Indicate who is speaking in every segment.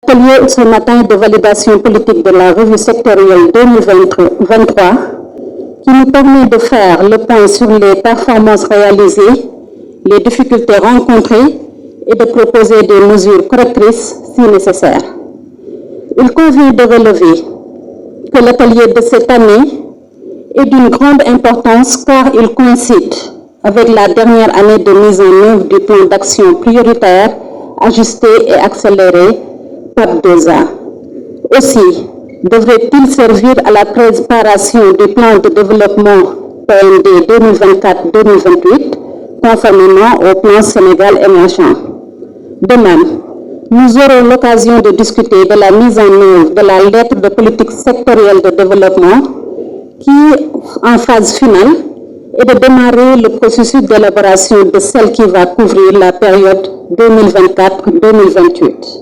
Speaker 1: Atelier ce matin de validation politique de la revue sectorielle 2023 qui nous permet de faire le point sur les performances réalisées, les difficultés rencontrées et de proposer des mesures correctrices si nécessaire. Il convient de relever que l'atelier de cette année est d'une grande importance car il coïncide avec la dernière année de mise en œuvre du plan d'action prioritaire, ajusté et accéléré PAP 2A. Aussi, devrait-il servir à la préparation du plan de développement PND 2024-2028, conformément au plan Sénégal émergent. De même, nous aurons l'occasion de discuter de la mise en œuvre de la lettre de politique sectorielle de développement qui est en phase finale et de démarrer le processus d'élaboration de celle qui va couvrir la période 2024-2028.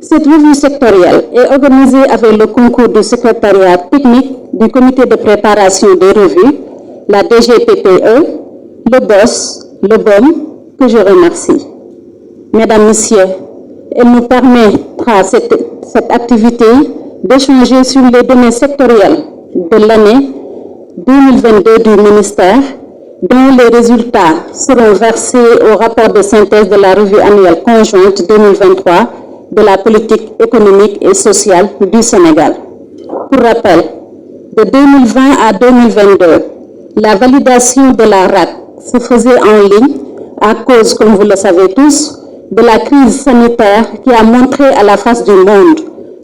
Speaker 1: Cette revue sectorielle est organisée avec le concours du secrétariat technique du comité de préparation des revues, la DGPPE, le BOS, le BOM, que je remercie. Mesdames, Messieurs, elle nous permettra cette activité d'échanger sur les données sectorielles de l'année 2022 du ministère, dont les résultats seront versés au rapport de synthèse de la revue annuelle conjointe 2023 de la politique économique et sociale du Sénégal. Pour rappel, de 2020 à 2022, la validation de la RAC se faisait en ligne à cause, comme vous le savez tous, de la crise sanitaire qui a montré à la face du monde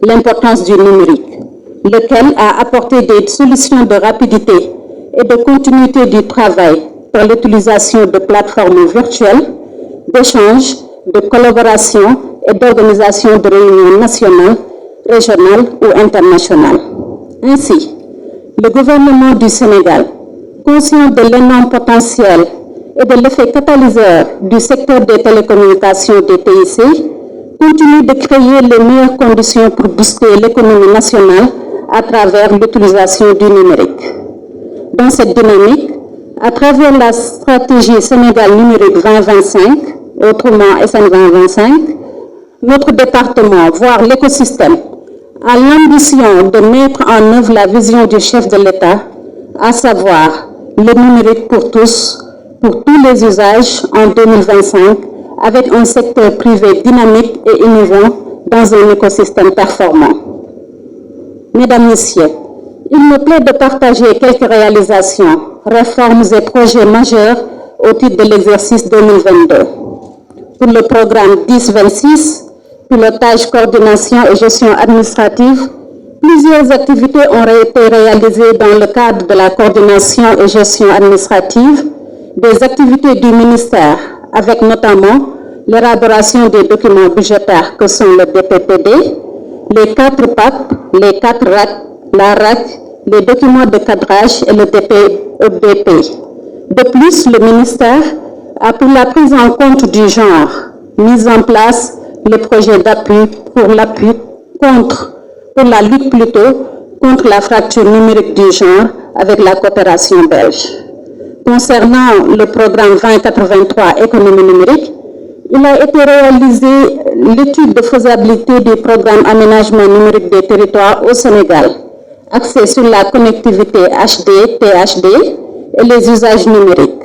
Speaker 1: l'importance du numérique, lequel a apporté des solutions de rapidité et de continuité du travail par l'utilisation de plateformes virtuelles, d'échange, de collaboration et d'organisation de réunions nationales, régionales ou internationales. Ainsi, le gouvernement du Sénégal, conscient de l'énorme potentiel et de l'effet catalyseur du secteur des télécommunications des TIC, continue de créer les meilleures conditions pour booster l'économie nationale à travers l'utilisation du numérique. Dans cette dynamique, à travers la stratégie Sénégal numérique 2025, autrement SN 2025, notre département, voire l'écosystème, a l'ambition de mettre en œuvre la vision du chef de l'État, à savoir le numérique pour tous les usages en 2025, avec un secteur privé dynamique et innovant dans un écosystème performant. Mesdames, Messieurs, il me plaît de partager quelques réalisations, réformes et projets majeurs au titre de l'exercice 2022. Pour le programme 10-26, pilotage, coordination et gestion administrative, plusieurs activités ont été réalisées dans le cadre de la coordination et gestion administrative, des activités du ministère, avec notamment l'élaboration des documents budgétaires que sont le DPPD, les 4 PAP, les 4 RAC, la RAC, les documents de cadrage et le DPEBP. De plus, le ministère a pour la prise en compte du genre mis en place le projet d'appui pour la lutte contre la fracture numérique du genre avec la coopération belge. Concernant le programme 2083 économie numérique, il a été réalisé l'étude de faisabilité du programme aménagement numérique des territoires au Sénégal, axé sur la connectivité HD, THD et les usages numériques.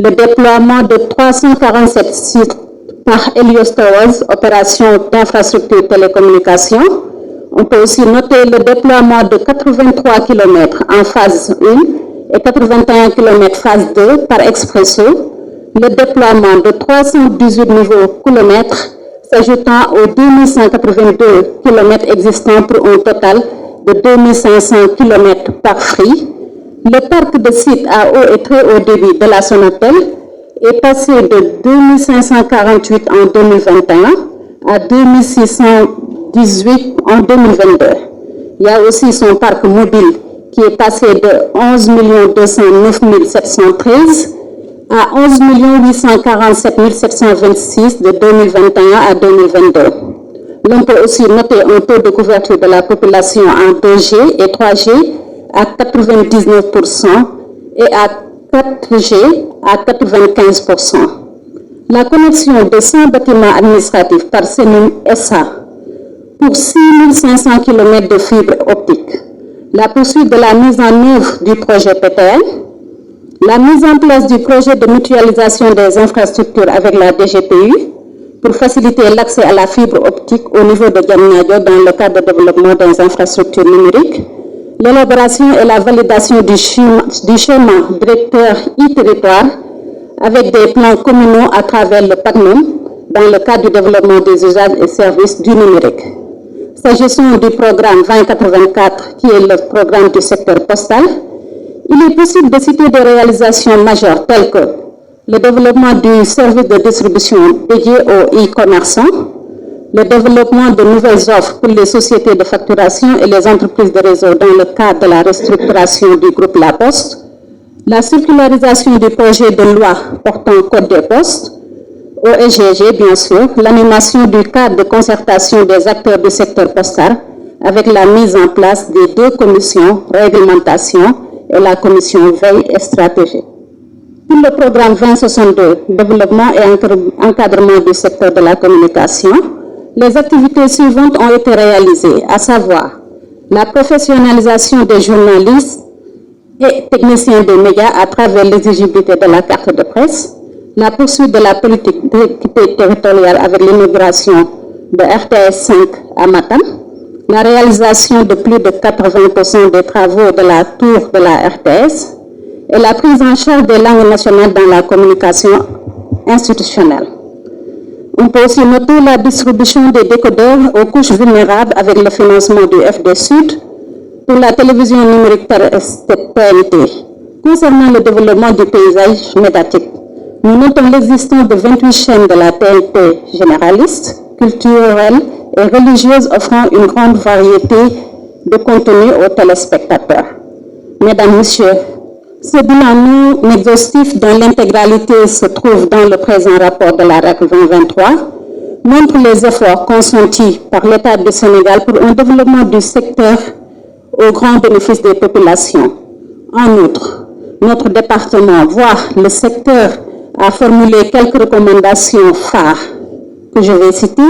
Speaker 1: Le déploiement de 347 sites par Helios Towers, opération d'infrastructure télécommunications. On peut aussi noter le déploiement de 83 km en phase 1 et 81 km phase 2 par Expresso, le déploiement de 318 nouveaux kilomètres s'ajoutant aux 2182 km existants pour un total de 2500 km par Free. Le parc de sites à haut et très haut débit de la Sonatel est passé de 2548 en 2021 à 2618 en 2022. Il y a aussi son parc mobile qui est passé de 11 209 713 à 11 847 726 de 2021 à 2022. L'on peut aussi noter un taux de couverture de la population en 2G et 3G à 99% et à 4G à 95%. La connexion de 100 bâtiments administratifs par CENUM SA pour 6500 km de fibres optiques, la poursuite de la mise en œuvre du projet PTN, la mise en place du projet de mutualisation des infrastructures avec la DGPU pour faciliter l'accès à la fibre optique au niveau de Diamniadio dans le cadre de développement des infrastructures numériques, l'élaboration et la validation du schéma directeur e-territoire avec des plans communaux à travers le PACNUM dans le cadre du développement des usages et services du numérique. S'agissant du programme 2084, qui est le programme du secteur postal, il est possible de citer des réalisations majeures telles que le développement du service de distribution dédié aux e-commerçants, le développement de nouvelles offres pour les sociétés de facturation et les entreprises de réseau dans le cadre de la restructuration du groupe La Poste, la circularisation du projet de loi portant Code des postes, OSGG bien sûr, l'animation du cadre de concertation des acteurs du secteur postal avec la mise en place des deux commissions réglementation et la commission veille et stratégie. Pour le programme 2062, développement et encadrement du secteur de la communication, les activités suivantes ont été réalisées, à savoir la professionnalisation des journalistes et techniciens des médias à travers l'exigibilité de la carte de presse, la poursuite de la politique d'équité territoriale avec l'inauguration de RTS 5 à Matam, la réalisation de plus de 80% des travaux de la tour de la RTS et la prise en charge des langues nationales dans la communication institutionnelle. On peut aussi noter la distribution des décodeurs aux couches vulnérables avec le financement du FD Sud pour la télévision numérique TNT. Concernant le développement du paysage médiatique, nous notons l'existence de 28 chaînes de la TNT généraliste, culturelle et religieuse offrant une grande variété de contenus aux téléspectateurs. Mesdames, Messieurs, ce bilan non exhaustif dont l'intégralité se trouve dans le présent rapport de la REC 2023 montre les efforts consentis par l'État du Sénégal pour un développement du secteur au grand bénéfice des populations. En outre, notre département, voire le secteur, a formulé quelques recommandations phares que je vais citer.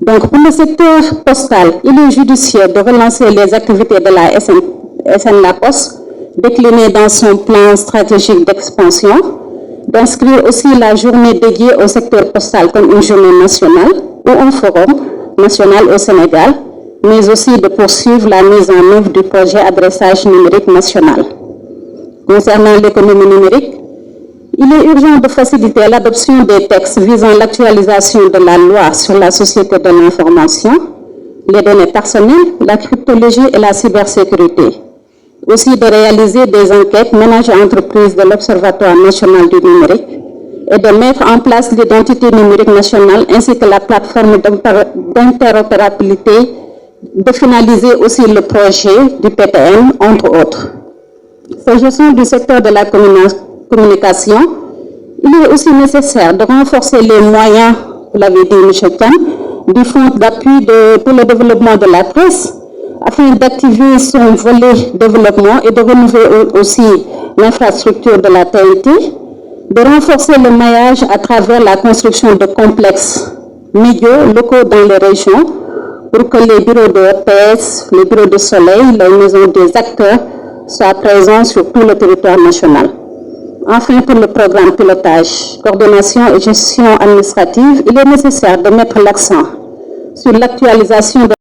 Speaker 1: Donc, pour le secteur postal, il est judiciaire de relancer les activités de la SN La Poste, déclinées dans son plan stratégique d'expansion, d'inscrire aussi la journée dédiée au secteur postal comme une journée nationale ou un forum national au Sénégal, mais aussi de poursuivre la mise en œuvre du projet adressage numérique national. Concernant l'économie numérique, il est urgent de faciliter l'adoption des textes visant l'actualisation de la loi sur la société de l'information, les données personnelles, la cryptologie et la cybersécurité. Aussi de réaliser des enquêtes ménage et entreprises de l'Observatoire national du numérique et de mettre en place l'identité numérique nationale ainsi que la plateforme d'interopérabilité, de finaliser aussi le projet du PTN, entre autres. S'agissant du secteur de la communication, il est aussi nécessaire de renforcer les moyens, vous l'avez dit, M. Khan, du Fonds d'appui pour le développement de la presse, afin d'activer son volet développement et de renouveler aussi l'infrastructure de la TNT, de renforcer le maillage à travers la construction de complexes médiaux locaux dans les régions pour que les bureaux de RTS, les bureaux de Soleil, les maisons des acteurs soient présents sur tout le territoire national. Enfin, pour le programme pilotage, coordination et gestion administrative, il est nécessaire de mettre l'accent sur l'actualisation de